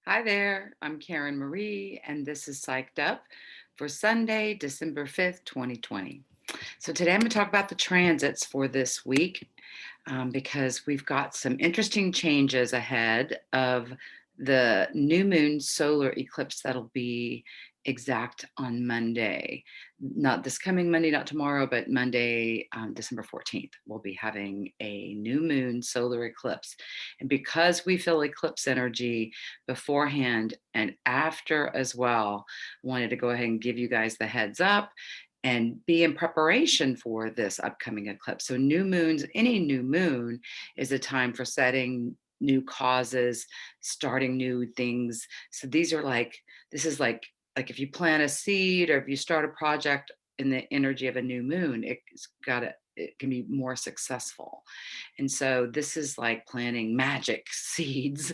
Hi there, I'm Karen Marie, and this is Psyched Up for Sunday, December 5th, 2020. So, today I'm going to talk about the transits for this week because we've got some interesting changes ahead of the new moon solar eclipse that'll be exact on Monday. Not this coming Monday, not tomorrow, but Monday, December 14th. We'll be having a new moon solar eclipse. And because we feel eclipse energy beforehand and after as well, I wanted to go ahead and give you guys the heads up and be in preparation for this upcoming eclipse. So, new moons, any new moon is a time for setting new causes, starting new things. So, this is like if you plant a seed or if you start a project in the energy of a new moon, it can be more successful. And so this is like planting magic seeds.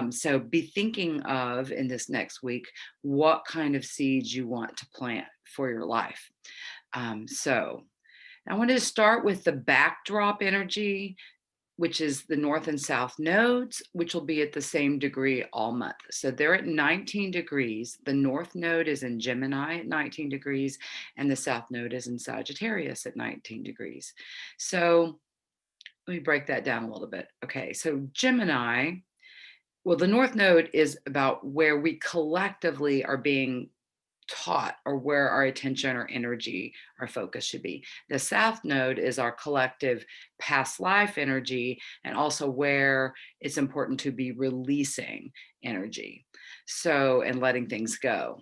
So be thinking of in this next week what kind of seeds you want to plant for your life. So I wanted to start with the backdrop energy, which is the north and south nodes, which will be at the same degree all month. So they're at 19 degrees. The north node is in Gemini at 19 degrees, and the south node is in Sagittarius at 19 degrees. So let me break that down a little bit. Okay, so Gemini, well, the north node is about where we collectively are being taught or where our attention or energy, our focus should be. The south node is our collective past life energy and also where it's important to be releasing energy. So, and letting things go.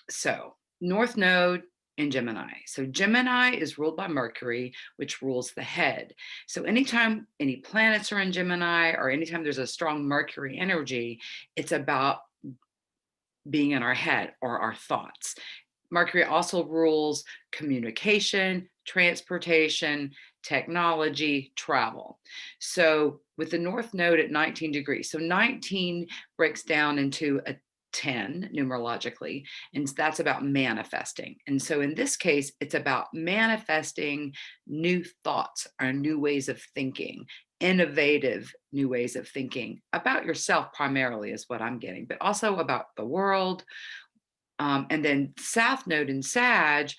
So, north node in Gemini. So, Gemini is ruled by Mercury, which rules the head. So, anytime any planets are in Gemini or anytime there's a strong Mercury energy, it's about being in our head or our thoughts. Mercury also rules communication, transportation, technology, travel. So with the North Node at 19 degrees, so 19 breaks down into a 10 numerologically, and that's about manifesting. And so in this case, it's about manifesting new thoughts or new ways of thinking, innovative new ways of thinking about yourself, primarily, is what I'm getting, but also about the world, and then South Node in Sag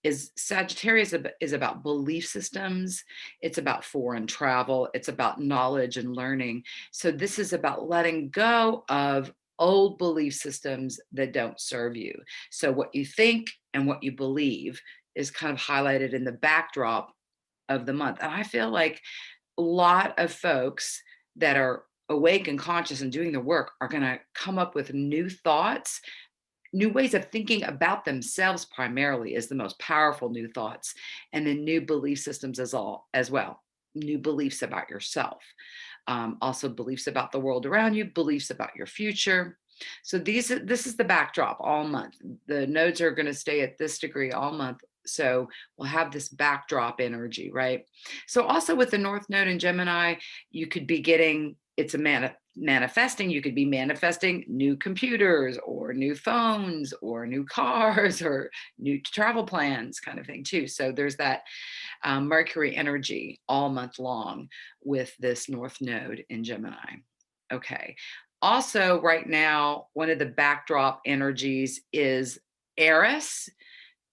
is Sagittarius is about belief systems. It's about foreign travel. It's about knowledge and learning. So this is about letting go of old belief systems that don't serve you. So what you think and what you believe is kind of highlighted in the backdrop of the month. And I feel like a lot of folks that are awake and conscious and doing the work are going to come up with new thoughts, new ways of thinking about themselves primarily is the most powerful new thoughts, and then new belief systems as well, new beliefs about yourself, also beliefs about the world around you, beliefs about your future. So this is the backdrop all month. The nodes are going to stay at this degree all month, so we'll have this backdrop energy, right? So also with the north node in Gemini, you could be getting, it's a manifesting, you could be manifesting new computers or new phones or new cars or new travel plans kind of thing too. So there's that Mercury energy all month long with this north node in Gemini. Okay. Also, right now, one of the backdrop energies is Eris,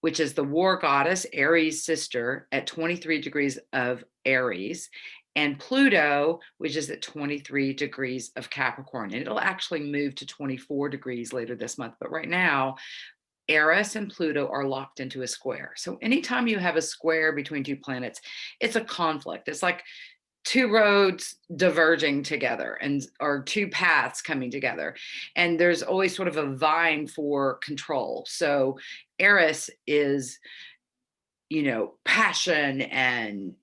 which is the war goddess, Aries' sister, at 23 degrees of Aries, and Pluto, which is at 23 degrees of Capricorn. And it'll actually move to 24 degrees later this month. But right now, Eris and Pluto are locked into a square. So anytime you have a square between two planets, it's a conflict. It's like two roads diverging together and or two paths coming together, and there's always sort of a vying for control. So Eris is, passion, and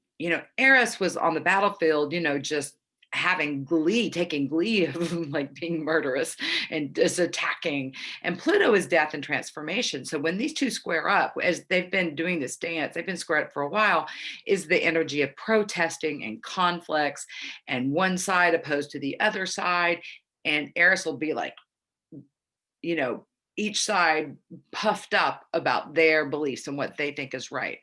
Eris was on the battlefield, just having glee, taking glee of like being murderous and just attacking. And Pluto is death and transformation. So when these two square up, as they've been doing this dance, they've been squared up for a while, is the energy of protesting and conflicts, and one side opposed to the other side. And Eris will be like, you know, each side puffed up about their beliefs and what they think is right.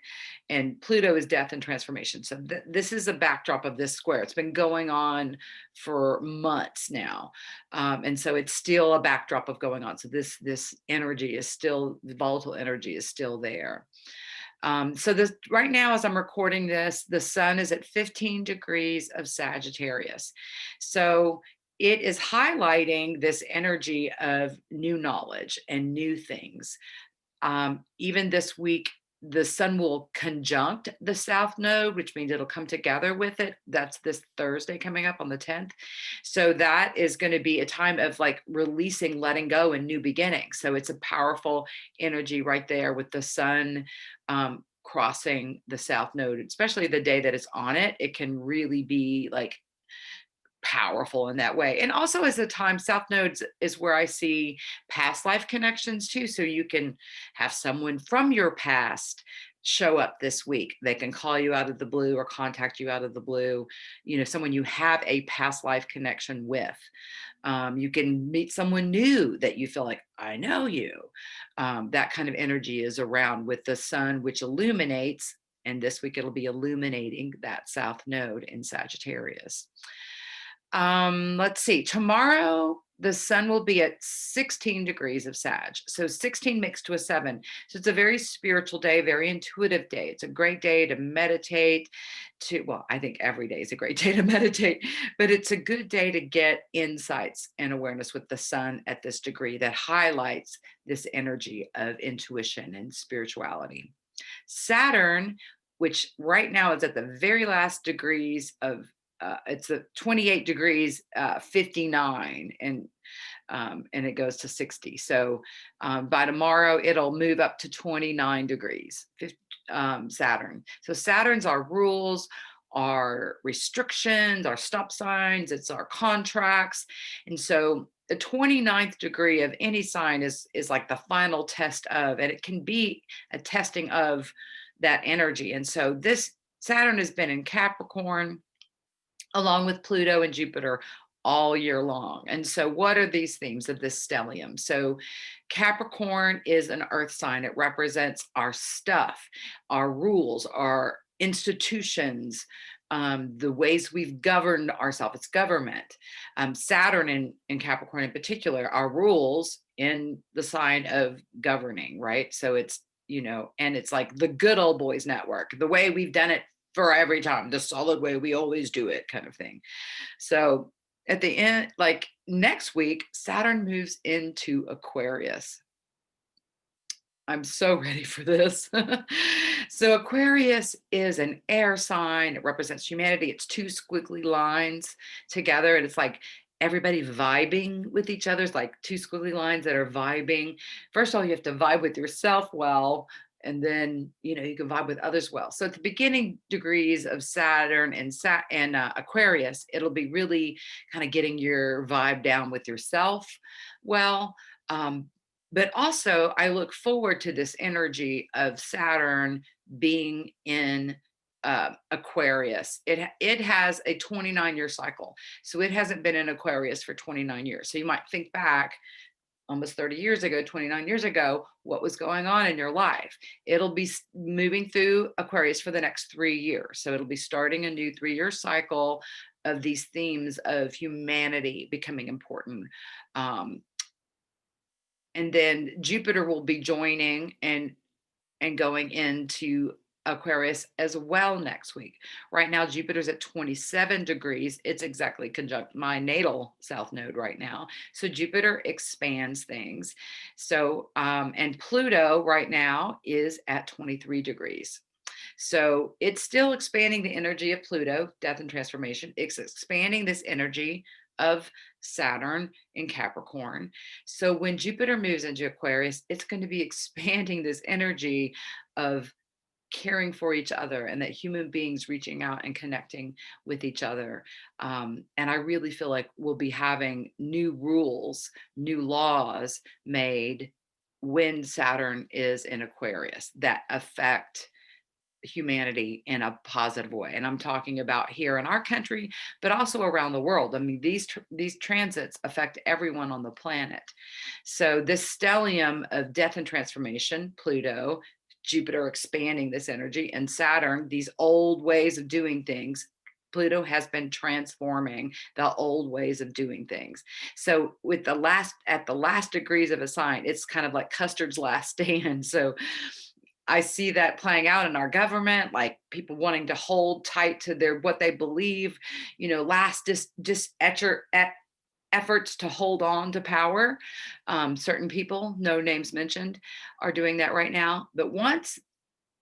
And Pluto is death and transformation. So this is a backdrop of this square. It's been going on for months now. And so it's still a backdrop of going on. So this energy is still, the volatile energy is still there. So this right now, as I'm recording this, the sun is at 15 degrees of Sagittarius. So it is highlighting this energy of new knowledge and new things. Even this week, the sun will conjunct the south node, which means it'll come together with it. That's this Thursday coming up on the 10th. So that is going to be a time of like releasing, letting go, and new beginnings. So it's a powerful energy right there with the sun crossing the south node, especially the day that it's on it. It can really be like powerful in that way. And also as a time, south nodes is where I see past life connections too. So you can have someone from your past show up this week. They can call you out of the blue or contact you out of the blue, someone you have a past life connection with. You can meet someone new that you feel like, I know you. That kind of energy is around with the sun, which illuminates, and this week it'll be illuminating that south node in Sagittarius. Let's see, tomorrow the sun will be at 16 degrees of Sag. So 16 mixed to a 7. So it's a very spiritual day, very intuitive day. It's a great day to meditate, well, I think every day is a great day to meditate, but it's a good day to get insights and awareness with the sun at this degree that highlights this energy of intuition and spirituality. Saturn, which right now is at the very last degrees of it's a 28 degrees 59, and it goes to 60. So by tomorrow it'll move up to 29 degrees, Saturn. So Saturn's our rules, our restrictions, our stop signs, it's our contracts. And so the 29th degree of any sign is like the final test of, and it can be a testing of that energy. And so this Saturn has been in Capricorn along with Pluto and Jupiter all year long. And so what are these themes of this stellium? So Capricorn is an earth sign. It represents our stuff, our rules, our institutions, the ways we've governed ourselves. It's government. Saturn in Capricorn in particular, our rules in the sign of governing, right? So it's, and it's like the good old boys network, the way we've done it for every time, the solid way we always do it kind of thing. So at the end, like next week, Saturn moves into Aquarius. I'm so ready for this. So Aquarius is an air sign. It represents humanity. It's two squiggly lines together. And it's like everybody vibing with each other. It's like two squiggly lines that are vibing. First of all, you have to vibe with yourself well, and then you can vibe with others well. So at the beginning degrees of Saturn and Aquarius, it'll be really kind of getting your vibe down with yourself well. But also I look forward to this energy of Saturn being in Aquarius. It has a 29-year cycle, so it hasn't been in Aquarius for 29 years. So you might think back almost 30 years ago, 29 years ago, what was going on in your life. It'll be moving through Aquarius for the next 3 years. So it'll be starting a new 3-year cycle of these themes of humanity becoming important. And then Jupiter will be joining and going into Aquarius as well next week. Right now, Jupiter's at 27 degrees. It's exactly conjunct my natal south node right now. So Jupiter expands things. So, and Pluto right now is at 23 degrees. So it's still expanding the energy of Pluto, death and transformation. It's expanding this energy of Saturn in Capricorn. So when Jupiter moves into Aquarius, it's going to be expanding this energy of caring for each other, and that human beings reaching out and connecting with each other. And I really feel like we'll be having new rules, new laws made when Saturn is in Aquarius that affect humanity in a positive way. And I'm talking about here in our country, but also around the world. I mean, these transits affect everyone on the planet. So this stellium of death and transformation, Pluto, Jupiter expanding this energy, and Saturn, these old ways of doing things. Pluto has been transforming the old ways of doing things. So with the last degrees of a sign, it's kind of like Custard's last stand. So I see that playing out in our government, like people wanting to hold tight to their what they believe, last efforts to hold on to power. Certain people, no names mentioned, are doing that right now. But once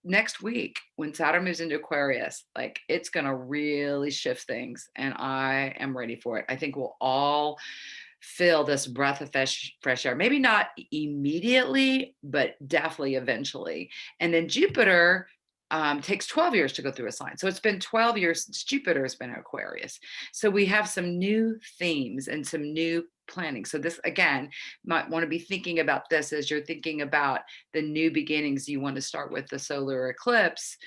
next week, when Saturn moves into Aquarius, like it's going to really shift things. And I am ready for it. I think we'll all feel this breath of fresh air, maybe not immediately, but definitely eventually. And then Jupiter takes 12 years to go through a sign. So it's been 12 years since Jupiter has been in Aquarius. So we have some new themes and some new planning. So this, again, might want to be thinking about this as you're thinking about the new beginnings. You want to start with the solar eclipse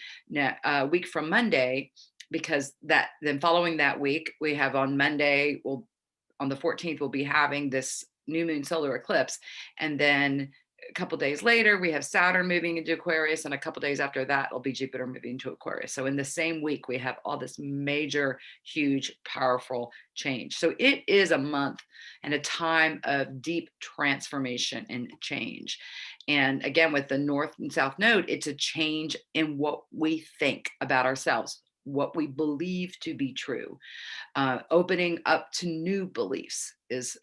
a week from Monday, because then following that week, we have on Monday, on the 14th, we'll be having this new moon solar eclipse. And then a couple days later, we have Saturn moving into Aquarius. And a couple days after that, it'll be Jupiter moving into Aquarius. So in the same week, we have all this major, huge, powerful change. So it is a month and a time of deep transformation and change. And again, with the North and South node, it's a change in what we think about ourselves, what we believe to be true. Opening up to new beliefs is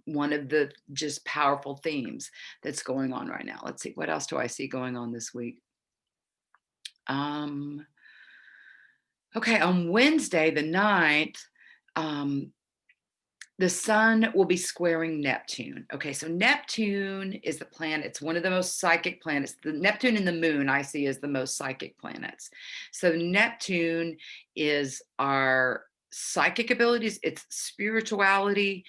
one of the just powerful themes that's going on right now. Let's see, what else do I see going on this week? Okay, on Wednesday, the 9th, the sun will be squaring Neptune. Okay, so Neptune is the planet. It's one of the most psychic planets. The Neptune and the moon I see as the most psychic planets. So Neptune is our psychic abilities, it's spirituality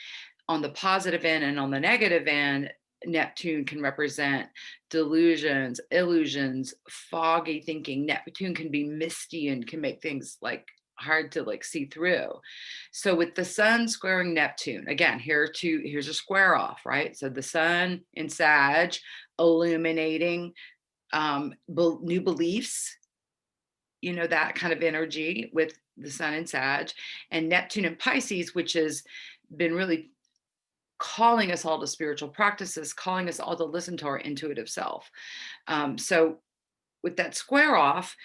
on the positive end, and on the negative end, Neptune can represent delusions, illusions, foggy thinking. Neptune can be misty and can make things like hard to see through. So with the sun squaring Neptune, again, here's a square off, right? So the sun in Sag illuminating new beliefs, that kind of energy with the sun in Sag, and Neptune in Pisces, which has been really calling us all to spiritual practices, calling us all to listen to our intuitive self. So with that square off,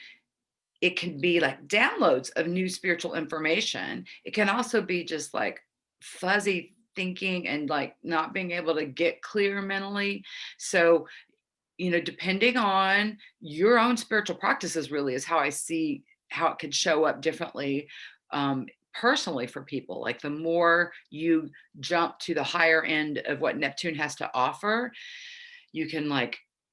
it can be like downloads of new spiritual information. It can also be just like fuzzy thinking and like not being able to get clear mentally. So, depending on your own spiritual practices, really is how I see how it could show up differently personally for people. Like the more you jump to the higher end of what Neptune has to offer, you can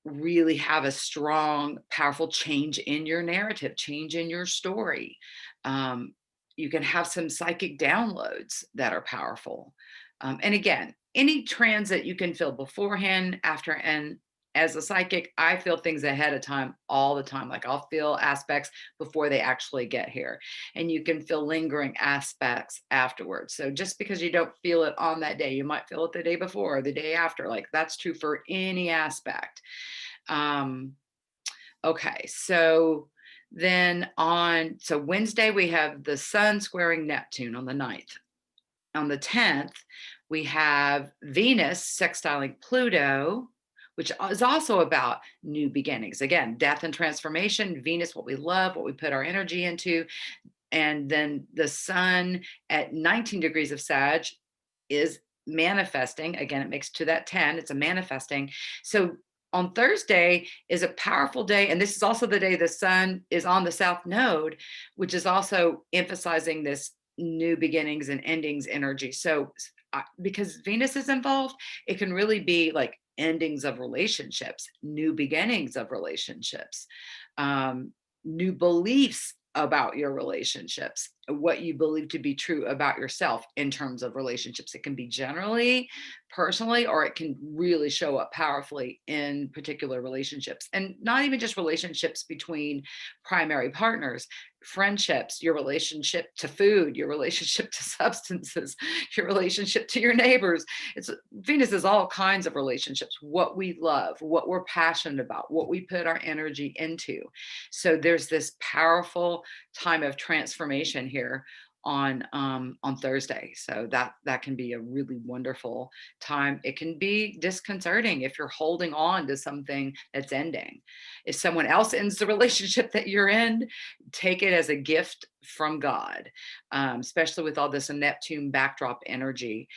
really have a strong, powerful change in your narrative, change in your story. You can have some psychic downloads that are powerful. And again, any transit you can feel beforehand, after, and as a psychic, I feel things ahead of time all the time. Like I'll feel aspects before they actually get here. And you can feel lingering aspects afterwards. So just because you don't feel it on that day, you might feel it the day before or the day after. Like that's true for any aspect. Okay, so so Wednesday, we have the sun squaring Neptune on the 9th. On the 10th, we have Venus sextiling Pluto, which is also about new beginnings. Again, death and transformation, Venus, what we love, what we put our energy into. And then the sun at 19 degrees of Sag is manifesting. Again, it makes to that 10, it's a manifesting. So on Thursday is a powerful day. And this is also the day the sun is on the South Node, which is also emphasizing this new beginnings and endings energy. So because Venus is involved, it can really be like endings of relationships, new beginnings of relationships, new beliefs about your relationships, what you believe to be true about yourself in terms of relationships. It can be generally, personally, or it can really show up powerfully in particular relationships. And not even just relationships between primary partners, friendships, your relationship to food, your relationship to substances, your relationship to your neighbors. It's Venus is all kinds of relationships, what we love, what we're passionate about, what we put our energy into. So there's this powerful time of transformation here on Thursday. So that can be a really wonderful time. It can be disconcerting if you're holding on to something that's ending. If someone else ends the relationship that you're in, take it as a gift from God, especially with all this Neptune backdrop energy.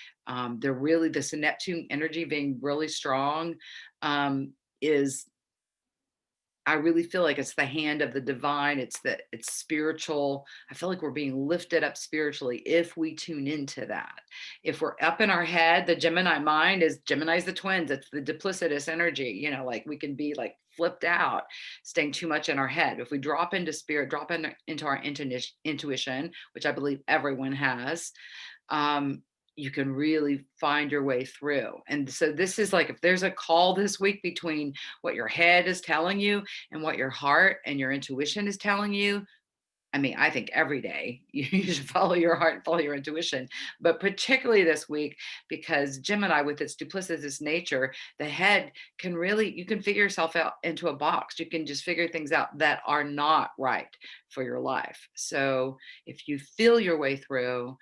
They're really this Neptune energy being really strong is I really feel like it's the hand of the divine. It's spiritual. I feel like we're being lifted up spiritually if we tune into that. If we're up in our head, the Gemini mind is Gemini's the twins. It's the duplicitous energy. Like we can be like flipped out, staying too much in our head. If we drop into spirit, into our intuition, which I believe everyone has, um, you can really find your way through. And so this is like, if there's a call this week between what your head is telling you and what your heart and your intuition is telling you, I mean, I think every day you should follow your heart and follow your intuition, but particularly this week, because Gemini, with its duplicitous nature, the head can really, you can figure yourself out into a box. You can just figure things out that are not right for your life. So if you feel your way through,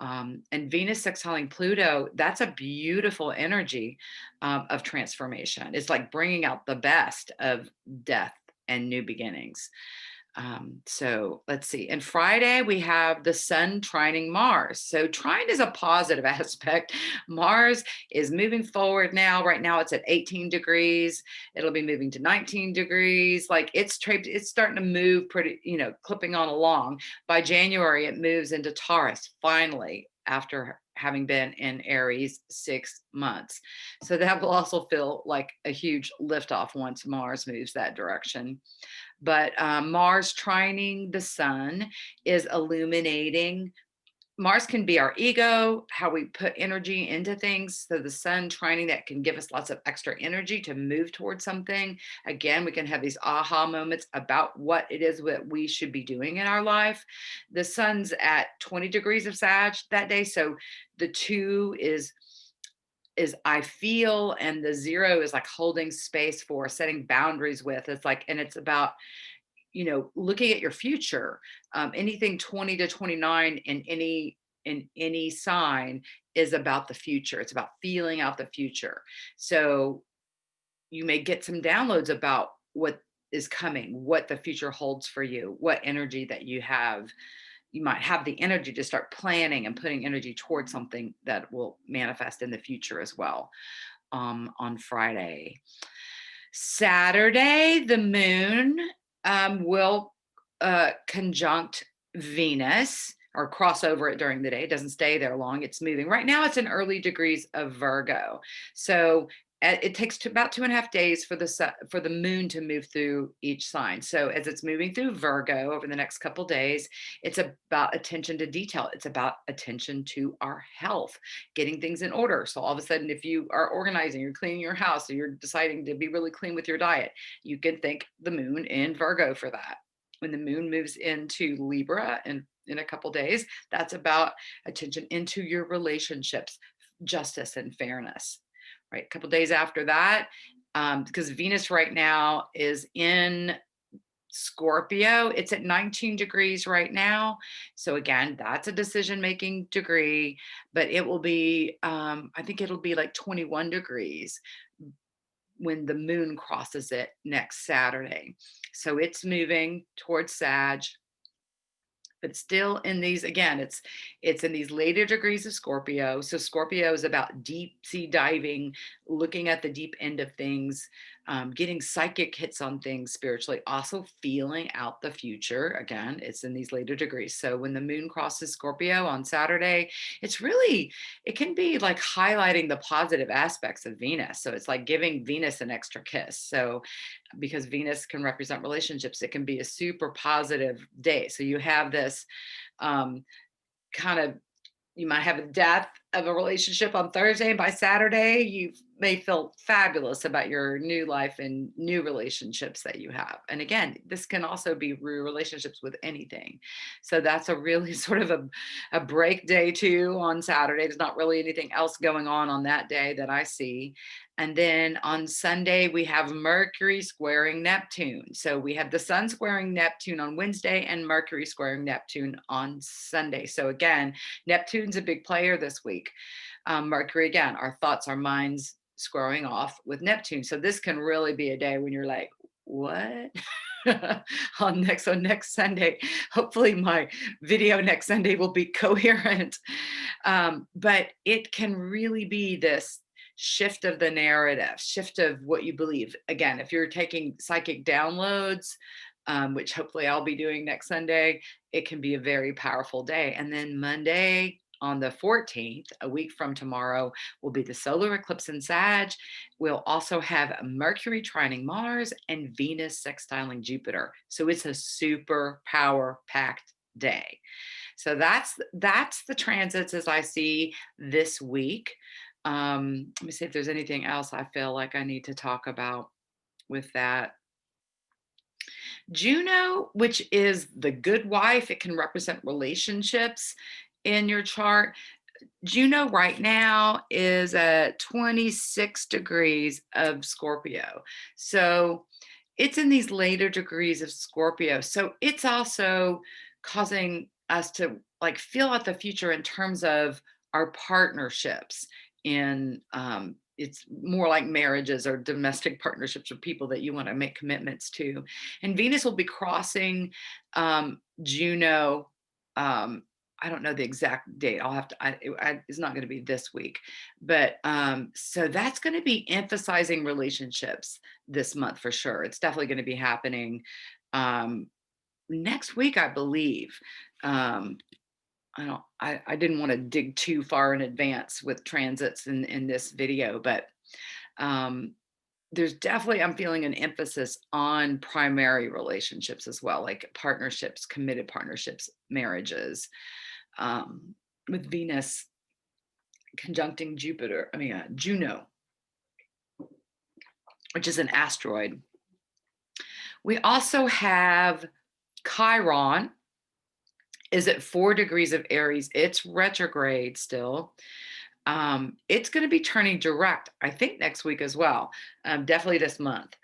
and Venus sextiling Pluto, that's a beautiful energy of transformation. It's like bringing out the best of death and new beginnings. So let's see. And Friday, we have the sun trining Mars. So trine is a positive aspect. Mars is moving forward now. Right now, it's at 18 degrees. It'll be moving to 19 degrees. Like it's starting to move pretty, clipping on along. By January, it moves into Taurus finally, after having been in Aries 6 months. So that will also feel like a huge liftoff once Mars moves that direction. But Mars trining the sun is illuminating. Mars can be our ego, how we put energy into things. So the sun trining that can give us lots of extra energy to move towards something. Again, we can have these aha moments about what it is that we should be doing in our life. The sun's at 20 degrees of Sag that day. So the 2 is I feel, and the 0 is like holding space for, setting boundaries with. It's like, and it's about, looking at your future. Anything 20 to 29 in any sign is about the future. It's about feeling out the future. So you may get some downloads about what is coming, what the future holds for you, what energy that you have. You might have the energy to start planning and putting energy towards something that will manifest in the future as well. On Friday. Saturday, the moon will conjunct Venus, or cross over it during the day. It doesn't stay there long. It's moving. Right now, it's in early degrees of Virgo. So it takes about 2.5 days for the moon to move through each sign. So as it's moving through Virgo over the next couple days, it's about attention to detail. It's about attention to our health, getting things in order. So all of a sudden, if you are organizing, you're cleaning your house, or you're deciding to be really clean with your diet, you can thank the moon in Virgo for that. When the moon moves into Libra and in a couple days, that's about attention into your relationships, justice and fairness. Right, a couple days after that, because Venus right now is in Scorpio. It's at 19 degrees right now. So again, that's a decision-making degree, but it will be, I think it'll be like 21 degrees when the moon crosses it next Saturday. So it's moving towards Sag, but still in these, again, it's in these later degrees of Scorpio. So Scorpio is about deep sea diving, looking at the deep end of things, getting psychic hits on things spiritually, also feeling out the future. Again, it's in these later degrees. So when the moon crosses Scorpio on Saturday, it can be like highlighting the positive aspects of Venus. So it's like giving Venus an extra kiss. So because Venus can represent relationships, it can be a super positive day. So you have this um, kind of you might have a death of a relationship on Thursday, and by Saturday, you may feel fabulous about your new life and new relationships that you have. And again, this can also be relationships with anything. So that's a really sort of a break day too on Saturday. There's not really anything else going on that day that I see. And then on Sunday, we have Mercury squaring Neptune. So we have the sun squaring Neptune on Wednesday and Mercury squaring Neptune on Sunday. So again, Neptune's a big player this week. Mercury, again, our thoughts, our minds squaring off with Neptune. So this can really be a day when you're like, what? On next Sunday, hopefully my video next Sunday will be coherent. But it can really be this shift of the narrative, shift of what you believe. Again, if you're taking psychic downloads, which hopefully I'll be doing next Sunday, it can be a very powerful day. And then Monday on the 14th, a week from tomorrow, will be the solar eclipse in Sag. We'll also have Mercury trining Mars and Venus sextiling Jupiter. So it's a super power packed day. So that's the transits as I see this week. Let me see if there's anything else I feel like I need to talk about with that. Juno, which is the good wife, it can represent relationships in your chart. Juno right now is at 26 degrees of Scorpio. So it's in these later degrees of Scorpio. So it's also causing us to like feel out the future in terms of our partnerships in it's more like marriages or domestic partnerships or people that you want to make commitments to. And Venus will be crossing Juno. I don't know the exact date. I'll have to, it's not going to be this week, but so that's going to be emphasizing relationships this month for sure. It's definitely going to be happening next week, I believe. I didn't want to dig too far in advance with transits in this video, but there's definitely, I'm feeling an emphasis on primary relationships as well, like partnerships, committed partnerships, marriages, with Venus conjuncting Juno, which is an asteroid. We also have Chiron is at 4 degrees of Aries. It's retrograde still. It's going to be turning direct, I think, next week as well. Definitely this month.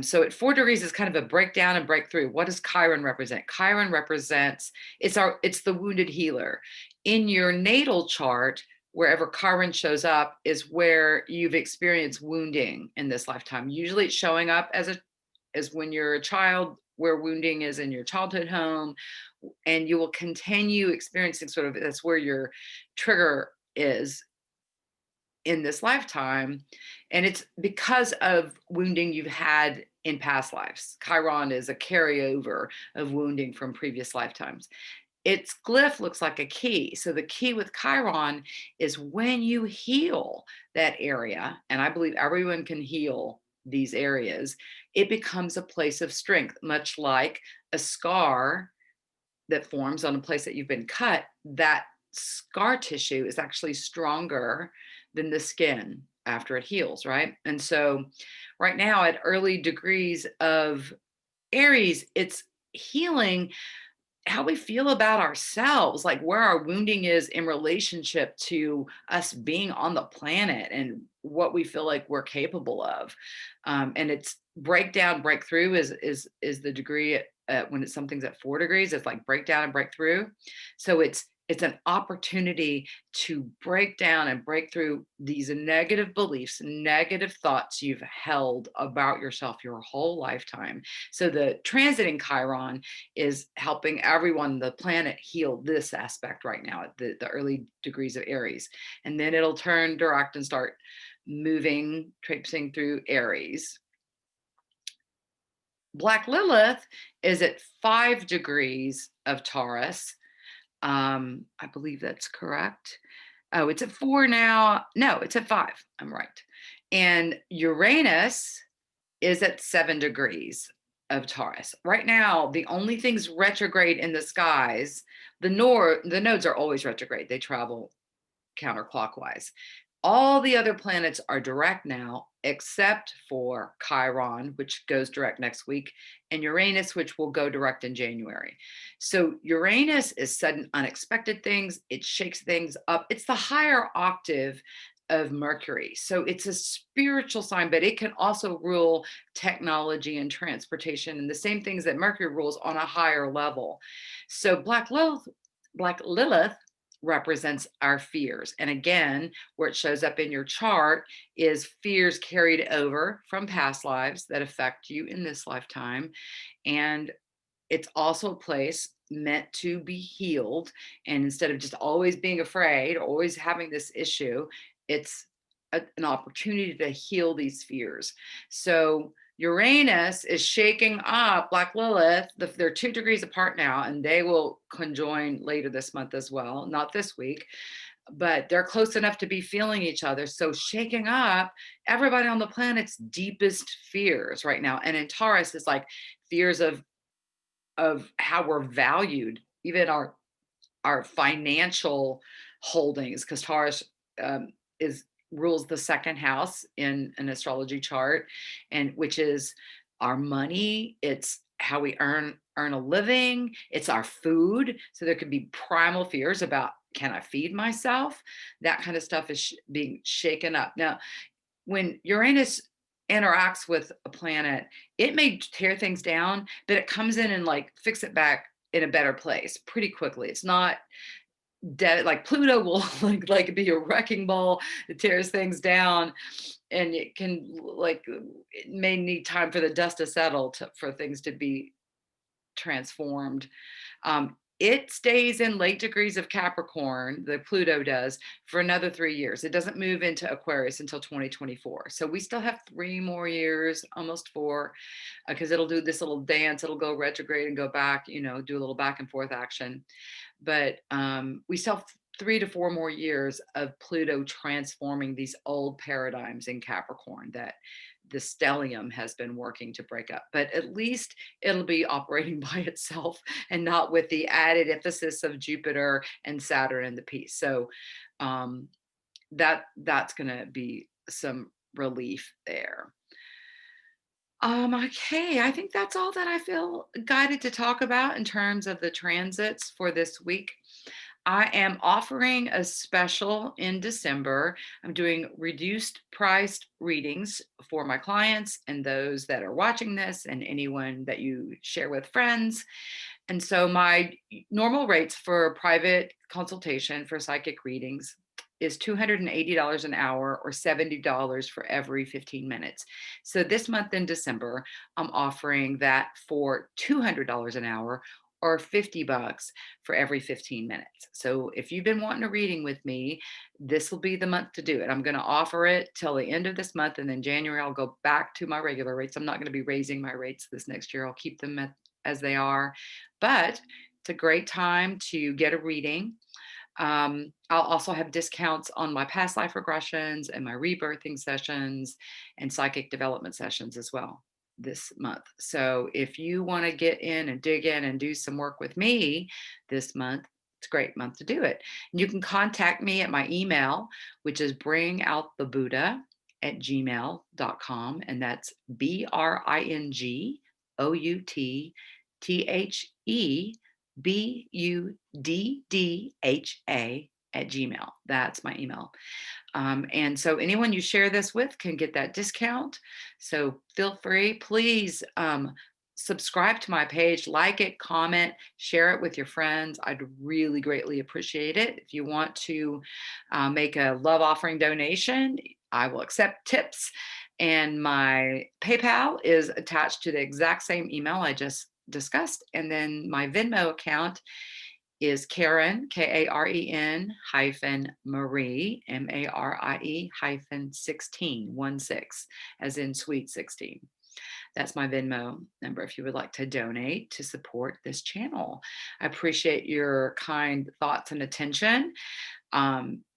So at 4 degrees is kind of a breakdown and breakthrough. What does Chiron represent? Chiron represents it's the wounded healer. In your natal chart, wherever Chiron shows up is where you've experienced wounding in this lifetime. Usually it's showing up as when you're a child, where wounding is in your childhood home, and you will continue experiencing sort of that's where your trigger is in this lifetime, and it's because of wounding you've had in past lives. Chiron is a carryover of wounding from previous lifetimes. Its glyph looks like a key. So the key with Chiron is when you heal that area, and I believe everyone can heal these areas, it becomes a place of strength, much like a scar that forms on a place that you've been cut. That scar tissue is actually stronger than the skin after it heals, right? And so right now at early degrees of Aries, it's healing how we feel about ourselves, like where our wounding is in relationship to us being on the planet and what we feel like we're capable of. And it's breakdown, breakthrough is the degree when it's something's at 4 degrees, it's like breakdown and breakthrough. So it's an opportunity to break down and break through these negative beliefs, negative thoughts you've held about yourself your whole lifetime. So the transiting Chiron is helping everyone, the planet, heal this aspect right now at the early degrees of Aries. And then it'll turn direct and start moving, traipsing through Aries. Black Lilith is at 5 degrees of Taurus. I believe that's correct. Oh, it's at 4 now. No, it's at 5. I'm right. And Uranus is at 7 degrees of Taurus. Right now, the only things retrograde in the skies, the nodes are always retrograde. They travel counterclockwise. All the other planets are direct now, except for Chiron, which goes direct next week, and Uranus, which will go direct in January. So Uranus is sudden, unexpected things. It shakes things up. It's the higher octave of Mercury. So it's a spiritual sign, but it can also rule technology and transportation and the same things that Mercury rules on a higher level. So Black Lilith represents our fears. And again, where it shows up in your chart is fears carried over from past lives that affect you in this lifetime. And it's also a place meant to be healed. And instead of just always being afraid, always having this issue, it's an opportunity to heal these fears. So Uranus is shaking up Black Lilith. They're 2 degrees apart now, and they will conjoin later this month as well, not this week, but they're close enough to be feeling each other. So shaking up everybody on the planet's deepest fears right now. And in Taurus, it's like fears of how we're valued, even our financial holdings, because Taurus is rules the second house in an astrology chart, and which is our money. It's how we earn a living. It's our food. So there could be primal fears about, can I feed myself? That kind of stuff is being shaken up now. When Uranus interacts with a planet, it may tear things down, but it comes in and like fix it back in a better place pretty quickly. It's not dead. Like Pluto will like be a wrecking ball. It tears things down, and it can it may need time for the dust to settle for things to be transformed. It stays in late degrees of Capricorn, the Pluto does, for another 3 years. It doesn't move into Aquarius until 2024. So we still have 3 more years, almost 4, because it'll do this little dance. It'll go retrograde and go back, do a little back and forth action. But we still have 3 to 4 more years of Pluto transforming these old paradigms in Capricorn that the stellium has been working to break up. But at least it'll be operating by itself and not with the added emphasis of Jupiter and Saturn in the piece. So that's going to be some relief there. Okay, I think that's all that I feel guided to talk about in terms of the transits for this week. I am offering a special in December. I'm doing reduced priced readings for my clients and those that are watching this and anyone that you share with friends. And so my normal rates for private consultation for psychic readings is $280 an hour or $70 for every 15 minutes. So this month in December, I'm offering that for $200 an hour or $50 for every 15 minutes. So if you've been wanting a reading with me, this will be the month to do it. I'm going to offer it till the end of this month, and then January I'll go back to my regular rates. I'm not going to be raising my rates this next year. I'll keep them as they are, but it's a great time to get a reading. I'll also have discounts on my past life regressions and my rebirthing sessions and psychic development sessions as well this month. So if you want to get in and dig in and do some work with me this month, it's a great month to do it. And you can contact me at my email, which is bringoutthebuddha@gmail.com. And that's BRINGOUTTHEBUDDHA at Gmail. That's my email. And so anyone you share this with can get that discount. So feel free, please subscribe to my page, like it, comment, share it with your friends. I'd really greatly appreciate it. If you want to make a love offering donation, I will accept tips. And my PayPal is attached to the exact same email I just discussed. And then my Venmo account is Karen, Karen hyphen Marie, Marie hyphen 16, as in sweet 16. That's my Venmo number if you would like to donate to support this channel. I appreciate your kind thoughts and attention.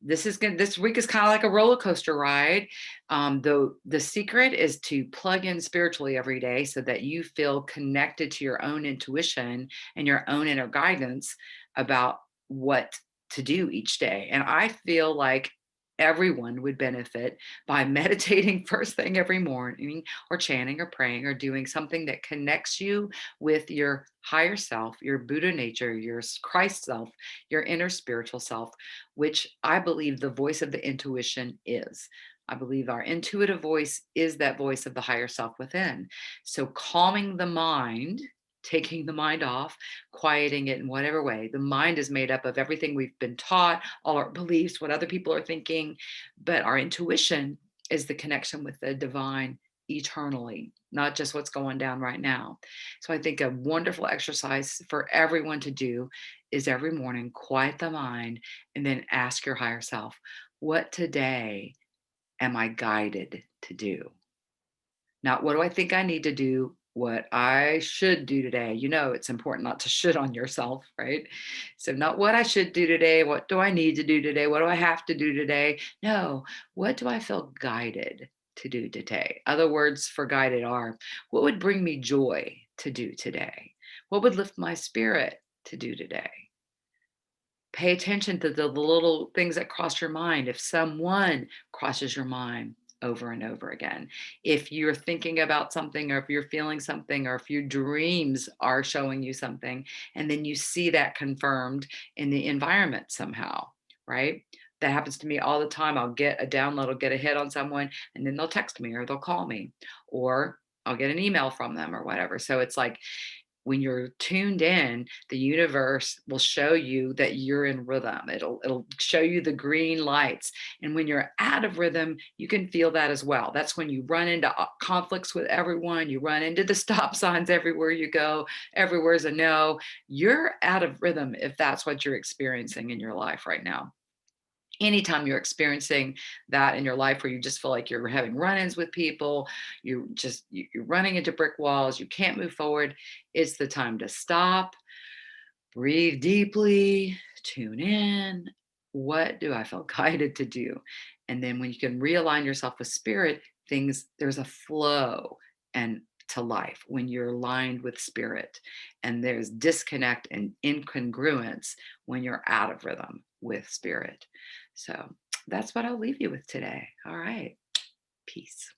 This week is kind of like a roller coaster ride. The secret is to plug in spiritually every day so that you feel connected to your own intuition and your own inner guidance about what to do each day. And I feel like everyone would benefit by meditating first thing every morning, or chanting or praying or doing something that connects you with your higher self, your Buddha nature, your Christ self, your inner spiritual self, which I believe the voice of the intuition is. I believe our intuitive voice is that voice of the higher self within. So calming the mind, taking the mind off, quieting it in whatever way. The mind is made up of everything we've been taught, all our beliefs, what other people are thinking, but our intuition is the connection with the divine eternally, not just what's going down right now. So I think a wonderful exercise for everyone to do is every morning quiet the mind and then ask your higher self, what today am I guided to do? Not what do I think I need to do, what I should do today. You know, it's important not to should on yourself, right? So, not what I should do today, what do I need to do today, what do I have to do today? No, what do I feel guided to do today? Other words for guided are what would bring me joy to do today? What would lift my spirit to do today? Pay attention to the little things that cross your mind. If someone crosses your mind over and over again, if you're thinking about something, or if you're feeling something, or if your dreams are showing you something, and then you see that confirmed in the environment somehow, right? That happens to me all the time. I'll get a download, I'll get a hit on someone, and then they'll text me or they'll call me, or I'll get an email from them or whatever. So it's like when you're tuned in, the universe will show you that you're in rhythm. It'll show you the green lights. And when you're out of rhythm, you can feel that as well. That's when you run into conflicts with everyone. You run into the stop signs everywhere you go. Everywhere's a no. You're out of rhythm if that's what you're experiencing in your life right now. Anytime you're experiencing that in your life where you just feel like you're having run-ins with people, you're running into brick walls, you can't move forward, it's the time to stop, breathe deeply, tune in. What do I feel guided to do? And then when you can realign yourself with spirit, there's a flow and to life when you're aligned with spirit. And there's disconnect and incongruence when you're out of rhythm with spirit. So that's what I'll leave you with today. All right. Peace.